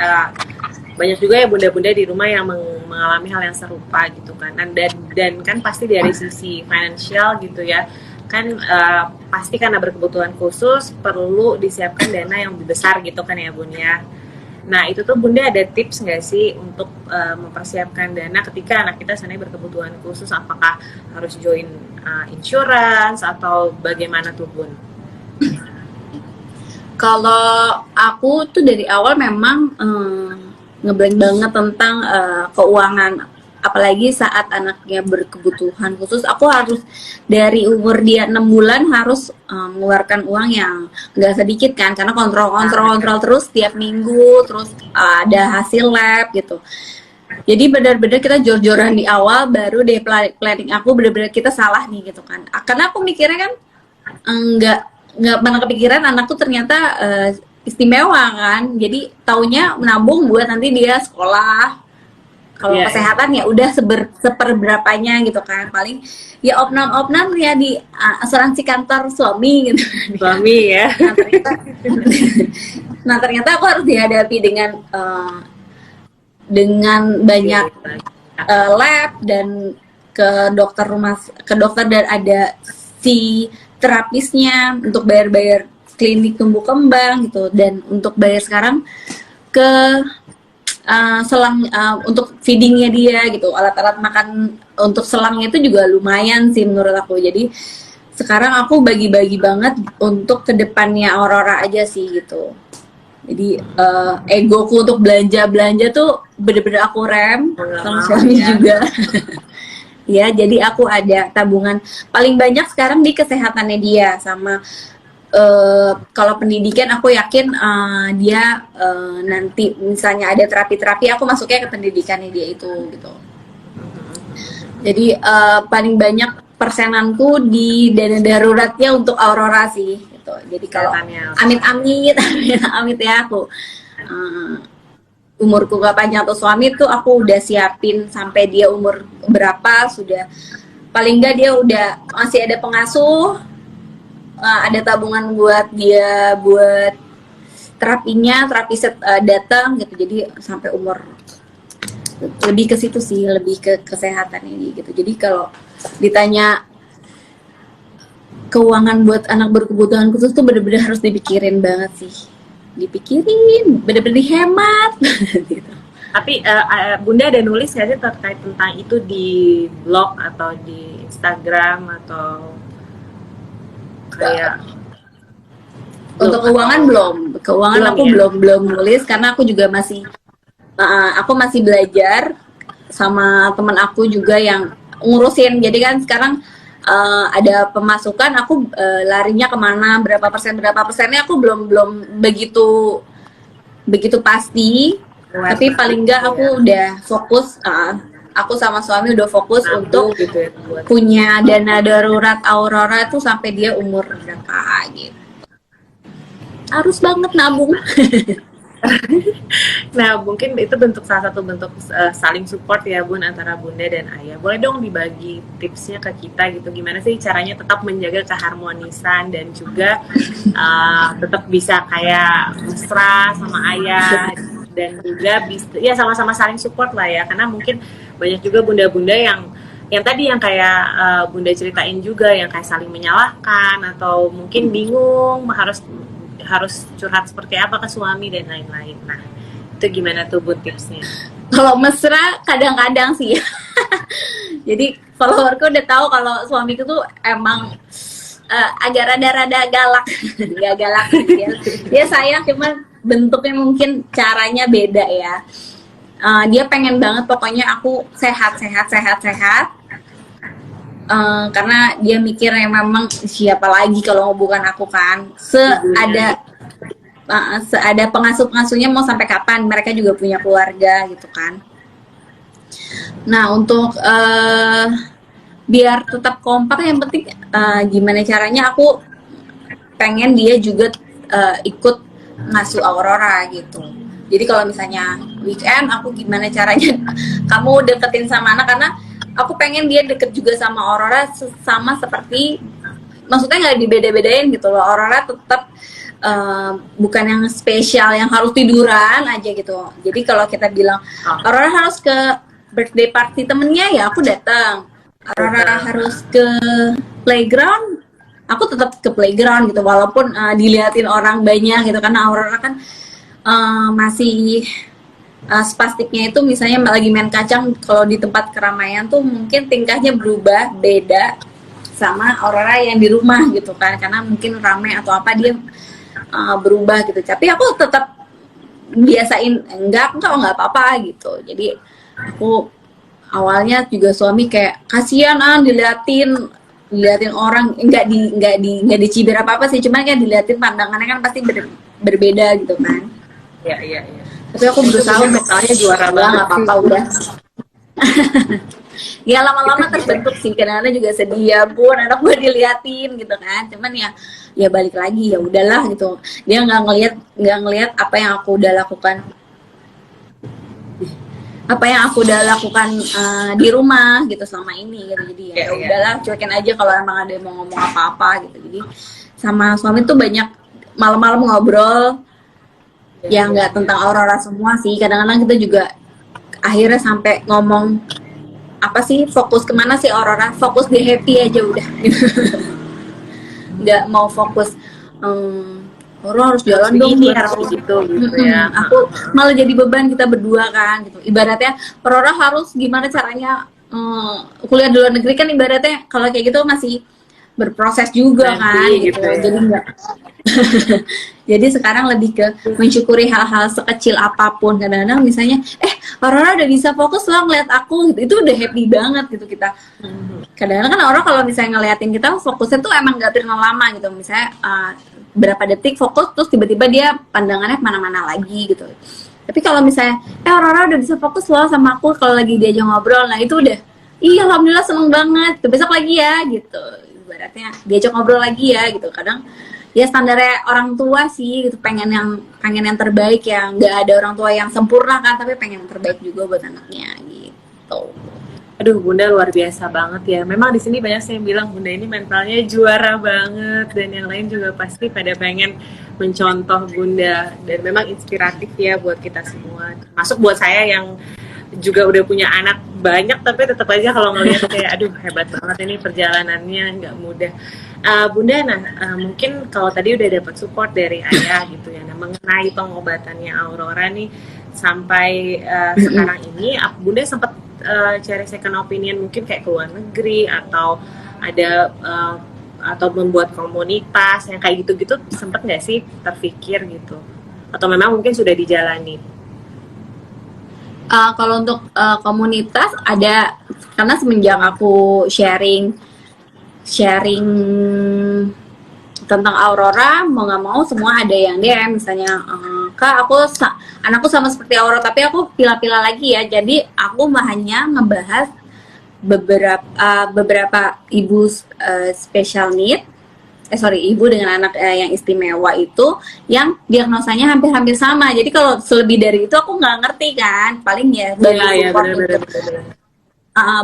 banyak juga ya bunda-bunda di rumah yang mengalami hal yang serupa gitu kan, dan kan pasti dari sisi financial gitu ya kan, pasti karena berkebutuhan khusus perlu disiapkan dana yang lebih besar gitu kan ya Bun ya. Nah itu tuh Bunda ada tips nggak sih untuk mempersiapkan dana ketika anak kita seandainya berkebutuhan khusus, apakah harus join insurance atau bagaimana tuh Bun? Kalau aku tuh dari awal memang ngeblank banget tentang keuangan, apalagi saat anaknya berkebutuhan khusus. Aku harus dari umur dia 6 bulan harus mengeluarkan uang yang nggak sedikit kan, karena kontrol terus tiap minggu, terus ada hasil lab gitu. Jadi benar-benar kita jor-joran di awal, baru deh planning aku benar-benar kita salah nih gitu kan. Karena aku mikirnya kan nggak pernah kepikiran anakku ternyata istimewa kan, jadi taunya menabung buat nanti dia sekolah. Kalau kesehatan ya udah seperberapanya gitu kan, paling ya opnam ya di asuransi kantor suami gitu. Suami ya. Nah ternyata aku harus dihadapi dengan banyak lab dan ke dokter dan ada si terapisnya untuk bayar klinik tumbuh kembang gitu, dan untuk bayar sekarang ke selang untuk feedingnya dia gitu, alat-alat makan untuk selangnya itu juga lumayan sih menurut aku. Jadi sekarang aku bagi-bagi banget untuk kedepannya Aurora aja sih gitu. Jadi egoku untuk belanja tuh bener-bener aku rem, sama suami juga. ya. Jadi aku ada tabungan paling banyak sekarang di kesehatannya dia, sama kalau pendidikan aku yakin dia nanti misalnya ada terapi-terapi, aku masuknya ke pendidikannya dia itu gitu. Jadi paling banyak persenanku di dana daruratnya untuk Aurora sih gitu. Jadi kalau amit-amit amit ya aku umurku gak panjang atau suami tuh aku udah siapin sampai dia umur berapa, sudah paling enggak dia udah masih ada pengasuh, ada tabungan buat dia buat terapinya, terapi datang gitu. Jadi sampai umur, lebih ke situ sih, lebih ke kesehatan ini gitu. Jadi kalau ditanya keuangan buat anak berkebutuhan khusus tuh bener-bener harus dipikirin banget sih, dipikirin, bener-bener dihemat gitu. Tapi Bunda ada nulis nggak sih terkait tentang itu di blog atau di Instagram atau kayak? Untuk keuangan belum, aku ya? belum nulis karena aku juga masih belajar sama teman aku juga yang ngurusin. Jadi kan sekarang ada pemasukan, aku larinya kemana, berapa persennya aku belum begitu pasti. Tapi paling enggak aku udah fokus, aku sama suami udah fokus untuk gitu ya, punya dana darurat Aurora tuh sampai dia umur berapa gitu. Harus banget nabung. Nah, mungkin itu salah satu bentuk saling support ya Bun, antara Bunda dan Ayah. Boleh dong dibagi tipsnya ke kita gitu, gimana sih caranya tetap menjaga keharmonisan dan juga tetap bisa kayak mesra sama Ayah, dan juga ya sama-sama saling support lah ya, karena mungkin banyak juga bunda-bunda yang tadi yang kayak Bunda ceritain juga, yang kayak saling menyalahkan atau mungkin bingung harus curhat seperti apa ke suami dan lain-lain. Nah, itu gimana tuh Bun tipsnya? Kalau mesra kadang-kadang sih. Jadi followerku udah tahu kalau suamiku tuh emang agak rada-rada galak. Gak galak dia sayang, cuman bentuknya mungkin caranya beda ya. Dia pengen banget pokoknya aku sehat. Karena dia mikirnya memang siapa lagi kalau bukan aku kan. Ada pengasuh-pengasuhnya mau sampai kapan, mereka juga punya keluarga gitu kan. Nah untuk biar tetap kompak, yang penting gimana caranya aku pengen dia juga ikut ngasuh Aurora gitu. Jadi kalau misalnya weekend, aku gimana caranya kamu deketin sama anak, karena aku pengen dia deket juga sama Aurora sama seperti, maksudnya nggak dibeda-bedain gitu loh. Aurora tetap bukan yang spesial yang harus tiduran aja gitu. Jadi kalau kita bilang Aurora harus ke birthday party temennya, ya aku datang. Aurora harus ke playground, aku tetap ke playground gitu, walaupun diliatin orang banyak gitu, karena Aurora kan masih spastiknya itu, misalnya lagi main kacang kalau di tempat keramaian tuh mungkin tingkahnya berubah, beda sama Aurora yang di rumah gitu kan, karena mungkin ramai atau apa dia berubah gitu. Tapi aku tetap biasain, enggak apa-apa gitu. Jadi aku awalnya juga suami kayak kasihan diliatin orang, enggak dicibir apa sih, cuman kan diliatin pandangannya kan pasti berbeda gitu kan. Iya. Tapi aku berusaha mentalnya juara banget, nggak apa-apa udah. Ya lama-lama terbentuk sih, kadang-kadang juga sedih ya Bun, anak gue diliatin gitu kan. Cuman ya balik lagi, ya udahlah gitu. Dia nggak ngelihat apa yang aku udah lakukan, di rumah gitu selama ini gitu. Jadi ya udahlah, cuekin aja kalau emang ada yang mau ngomong apa-apa gitu. Jadi sama suami tuh banyak malam-malam ngobrol. Ya nggak tentang Aurora semua sih, kadang-kadang kita juga akhirnya sampai ngomong apa sih, fokus kemana sih Aurora, fokus di happy aja udah. Nggak mau fokus Aurora harus jalan dong, harus gitu ya. Aku malah jadi beban kita berdua kan gitu. Ibaratnya Aurora harus gimana caranya kuliah di luar negeri kan, ibaratnya kalau kayak gitu masih berproses juga kan gitu. Jadi Jadi sekarang lebih ke mensyukuri hal-hal sekecil apapun. Kadang-kadang misalnya, Aurora udah bisa fokus loh ngeliat aku, gitu. Itu udah happy banget gitu kita. Kadang-kadang kan orang kalau misalnya ngeliatin kita fokusnya tuh emang gak terlalu lama gitu. Misalnya berapa detik fokus, terus tiba-tiba dia pandangannya kemana-mana lagi gitu. Tapi kalau misalnya, Aurora udah bisa fokus loh sama aku kalau lagi diajak ngobrol, nah itu udah, iya alhamdulillah seneng banget, besok lagi ya gitu. Ibaratnya diajak ngobrol lagi ya gitu. Kadang ya standarnya orang tua sih gitu, pengen yang terbaik ya, nggak ada orang tua yang sempurna kan, tapi pengen yang terbaik juga buat anaknya gitu. Aduh, Bunda luar biasa banget ya. Memang di sini banyak yang bilang Bunda ini mentalnya juara banget, dan yang lain juga pasti pada pengen mencontoh Bunda, dan memang inspiratif ya buat kita semua. Termasuk buat saya yang juga udah punya anak banyak, tapi tetap aja kalau ngelihat kayak aduh hebat banget ini perjalanannya, nggak mudah. Bunda, mungkin kalau tadi udah dapat support dari ayah gitu ya, mengenai pengobatannya Aurora nih sampai sekarang ini, Bunda sempat cari second opinion mungkin kayak ke luar negeri atau ada atau membuat komunitas yang kayak gitu-gitu, sempat nggak sih terpikir gitu? Atau memang mungkin sudah dijalani? Kalau untuk komunitas ada, karena semenjak aku sharing tentang Aurora, mau nggak mau semua ada yang DM misalnya, Kak anakku sama seperti Aurora tapi aku pilah-pilah lagi ya, jadi aku hanya ngebahas beberapa ibu special need, ibu dengan anak yang istimewa itu yang diagnosanya hampir-hampir sama. Jadi kalau selebih dari itu aku nggak ngerti kan, paling ya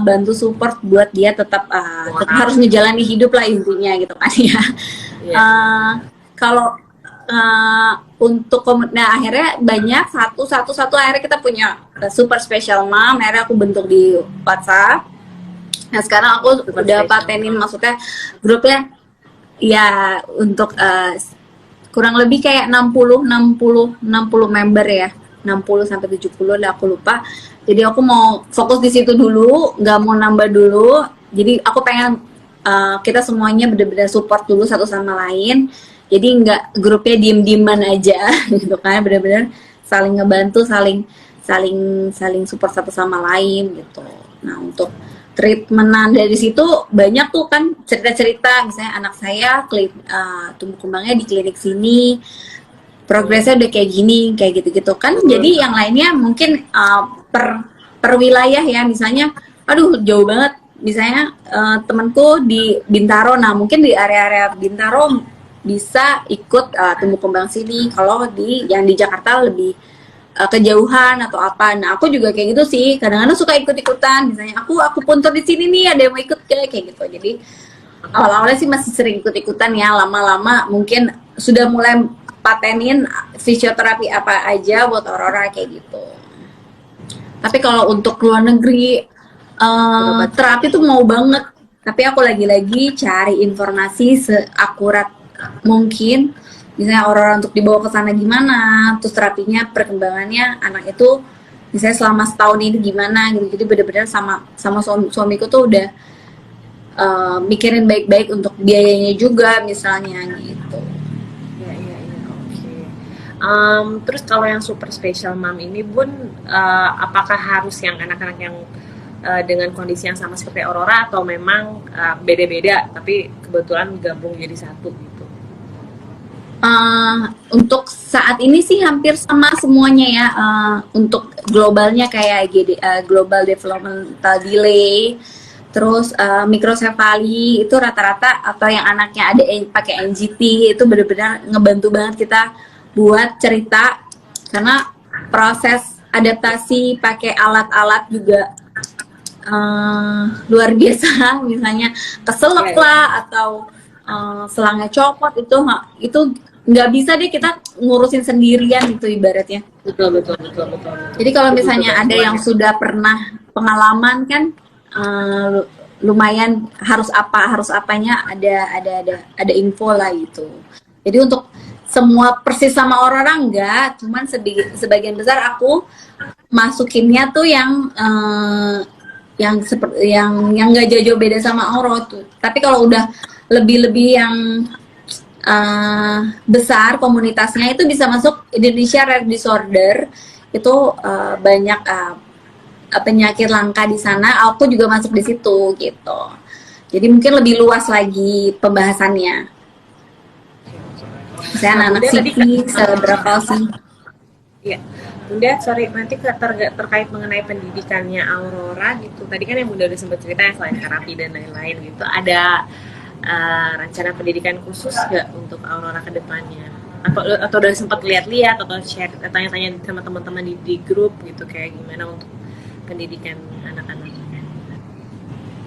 bantu support buat dia tetap harus menjalani hidup lah intinya gitu kan ya. Kalau untuk akhirnya banyak satu akhirnya kita punya super special mom, akhirnya aku bentuk di WhatsApp. Nah sekarang aku udah patenin, maksudnya grupnya ya untuk kurang lebih kayak 60 member ya, 60 sampai 70 lah aku lupa. Jadi aku mau fokus di situ dulu, nggak mau nambah dulu. Jadi aku pengen kita semuanya benar-benar support dulu satu sama lain. Jadi nggak grupnya diem-dieman aja gitu kan, benar-benar saling ngebantu, saling support satu sama lain gitu. Nah untuk treatmentan dari situ banyak tuh kan cerita-cerita, misalnya anak saya tumbuh kembangnya di klinik sini, progresnya udah kayak gini, kayak gitu-gitu kan. Jadi yang lainnya mungkin per wilayah ya, misalnya aduh jauh banget, misalnya temanku di Bintaro, nah mungkin di area-area Bintaro bisa ikut tumbuh kembang sini, kalau yang di Jakarta lebih kejauhan atau apa. Nah aku juga kayak gitu sih, kadang-kadang suka ikut-ikutan, misalnya aku puntur di sini nih, ada yang mau ikut kayak gitu. Jadi awal-awalnya sih masih sering ikut-ikutan ya, lama-lama mungkin sudah mulai patenin fisioterapi apa aja buat Aurora kayak gitu. Tapi kalau untuk luar negeri terapi tuh mau banget, tapi aku lagi-lagi cari informasi seakurat mungkin. Misalnya Aurora untuk dibawa ke sana gimana, terus terapinya, perkembangannya anak itu misalnya selama setahun ini gimana gitu. Jadi benar-benar sama suamiku tuh udah mikirin baik-baik untuk biayanya juga misalnya gitu. Terus kalau yang super special mom ini Bun, apakah harus yang anak-anak yang dengan kondisi yang sama seperti Aurora, atau memang beda-beda tapi kebetulan gabung jadi satu gitu? Untuk saat ini sih hampir sama semuanya ya. Untuk globalnya kayak Global Developmental Delay, terus mikrosefali itu rata-rata, atau yang anaknya ada pakai NGT, itu benar-benar ngebantu banget kita buat cerita, karena proses adaptasi pakai alat-alat juga luar biasa. Misalnya keselak lah atau selangnya copot, itu nggak bisa deh kita ngurusin sendirian gitu ibaratnya. Betul. Jadi kalau misalnya ada yang sudah pernah pengalaman kan, lumayan harus apanya ada info lah gitu. Jadi untuk semua persis sama orang enggak, cuman sebagian besar aku masukinnya tuh yang seperti yang nggak jauh beda sama Aurora tuh. Tapi kalau udah lebih yang besar komunitasnya, itu bisa masuk Indonesia Rare Disorder. Itu banyak penyakit langka di sana. Aku juga masuk di situ gitu. Jadi mungkin lebih luas lagi pembahasannya. Misalnya anak psikis, cerebral palsy. Iya, Bunda, sorry, nanti terkait mengenai pendidikannya Aurora gitu. Tadi kan yang Bunda udah sempat cerita ya, selain terapi dan lain-lain gitu, ada rencana pendidikan khusus nggak untuk Aurora ke depannya? Atau udah sempat lihat-lihat atau share, tanya-tanya sama teman-teman di grup gitu, kayak gimana untuk pendidikan anak-anak?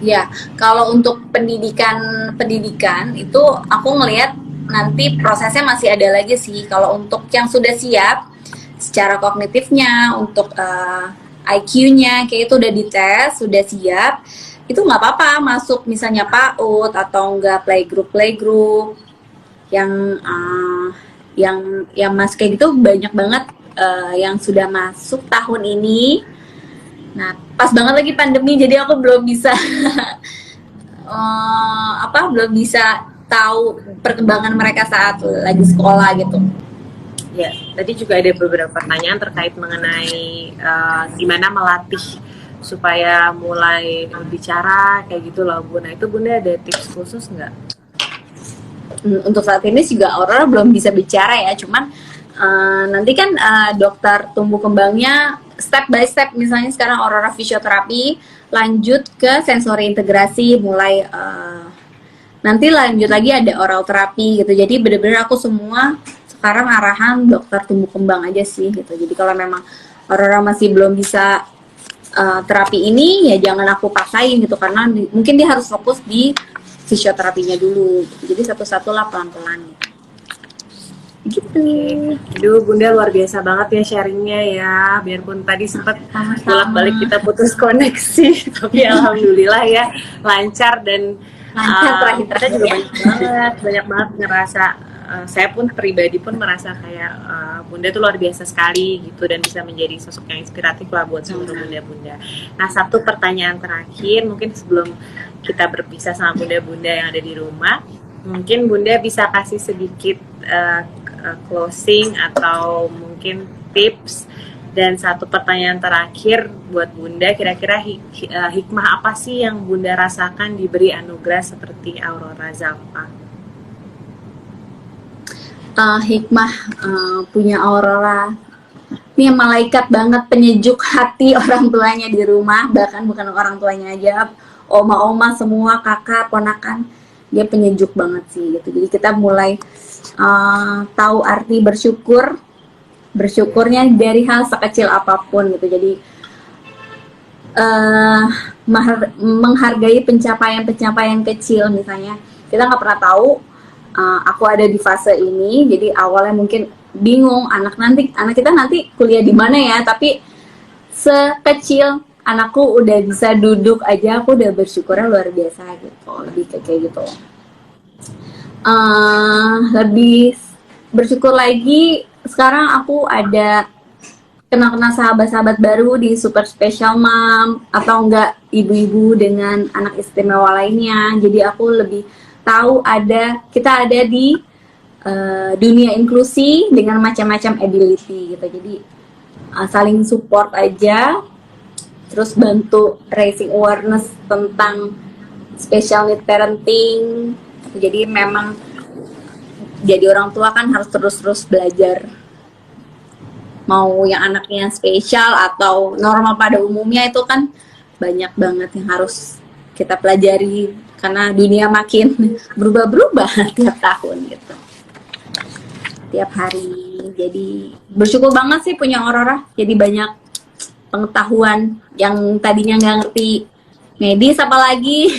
Ya, kalau untuk pendidikan itu aku ngelihat nanti prosesnya masih ada lagi sih. Kalau untuk yang sudah siap secara kognitifnya, untuk IQ-nya kayak itu udah dites, sudah siap, itu nggak apa-apa masuk misalnya PAUD atau enggak playgroup yang mas kayak gitu banyak banget yang sudah masuk tahun ini. Nah, pas banget lagi pandemi, jadi aku belum bisa belum bisa tahu perkembangan mereka saat lagi sekolah gitu. Ya, tadi juga ada beberapa pertanyaan terkait mengenai gimana melatih supaya mulai bicara kayak gitu loh, Bu. Nah, itu Bunda ada tips khusus nggak? Untuk saat ini juga Aurora belum bisa bicara ya, cuman nanti kan dokter tumbuh kembangnya step by step. Misalnya sekarang Aurora fisioterapi, lanjut ke sensori integrasi, mulai nanti lanjut lagi ada oral terapi gitu. Jadi bener-bener aku semua sekarang arahan dokter tumbuh kembang aja sih gitu. Jadi kalau memang Aurora masih belum bisa terapi ini, ya jangan aku paksain gitu, karena mungkin dia harus fokus di fisioterapinya dulu gitu. Jadi satu-satu lah, pelan-pelan gitu. Aduh, Bunda luar biasa banget ya sharingnya ya. Biarpun tadi sempat bolak-balik kita putus koneksi, tapi alhamdulillah ya lancar dan kita juga banyak banget ngerasa. Saya pun pribadi pun merasa kayak Bunda tuh luar biasa sekali gitu, dan bisa menjadi sosok yang inspiratif lah buat seluruh bunda-bunda. Nah, satu pertanyaan terakhir mungkin sebelum kita berpisah sama bunda-bunda yang ada di rumah, mungkin Bunda bisa kasih sedikit closing atau mungkin tips. Dan satu pertanyaan terakhir buat Bunda, kira-kira hikmah apa sih yang Bunda rasakan diberi anugerah seperti Aurora Zalfa? Hikmah punya Aurora, ini malaikat banget, penyejuk hati orang tuanya di rumah. Bahkan bukan orang tuanya aja, oma-oma semua, kakak, ponakan, dia penyejuk banget sih gitu. Jadi kita mulai tahu arti bersyukurnya dari hal sekecil apapun gitu. Jadi menghargai pencapaian kecil. Misalnya kita nggak pernah tahu aku ada di fase ini, jadi awalnya mungkin bingung anak kita nanti kuliah di mana ya, tapi sekecil anakku udah bisa duduk aja, aku udah bersyukurnya luar biasa gitu. Lebih kayak gitu. Lebih bersyukur lagi sekarang aku ada kenal sahabat-sahabat baru di Super Special Mom, atau enggak ibu-ibu dengan anak istimewa lainnya. Jadi aku lebih tahu kita ada di dunia inklusi dengan macam-macam ability gitu. Jadi saling support aja, terus bantu raising awareness tentang special need parenting. Jadi memang jadi orang tua kan harus terus belajar. Mau yang anaknya spesial atau normal pada umumnya, itu kan banyak banget yang harus kita pelajari, karena dunia makin berubah-berubah tiap tahun gitu, tiap hari. Jadi bersyukur banget sih punya Aurora. Jadi banyak pengetahuan yang tadinya nggak ngerti medis apalagi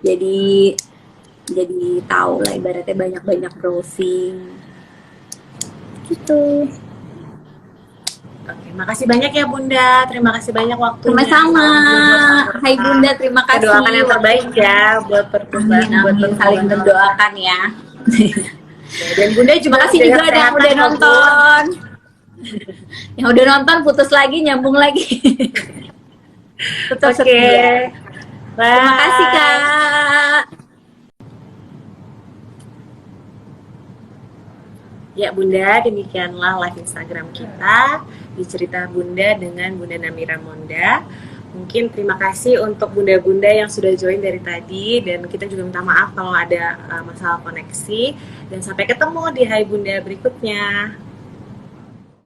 jadi tahu lah, ibaratnya banyak browsing gitu. Oke, makasih banyak ya Bunda. Terima kasih banyak waktunya. Sama-sama. Hai Bunda, terima kasih. Doakan yang terbaik ya buat perkembangan, buat saling mendoakan ya. Dan Bunda juga kasih juga ada yang udah nonton. Yang udah nonton putus lagi, nyambung lagi. Oke. Terima kasih Kak. Ya Bunda, demikianlah live Instagram kita di Cerita Bunda dengan Bunda Namira Monda. Mungkin terima kasih untuk bunda-bunda yang sudah join dari tadi, dan kita juga minta maaf kalau ada masalah koneksi, dan sampai ketemu di Hai Bunda berikutnya.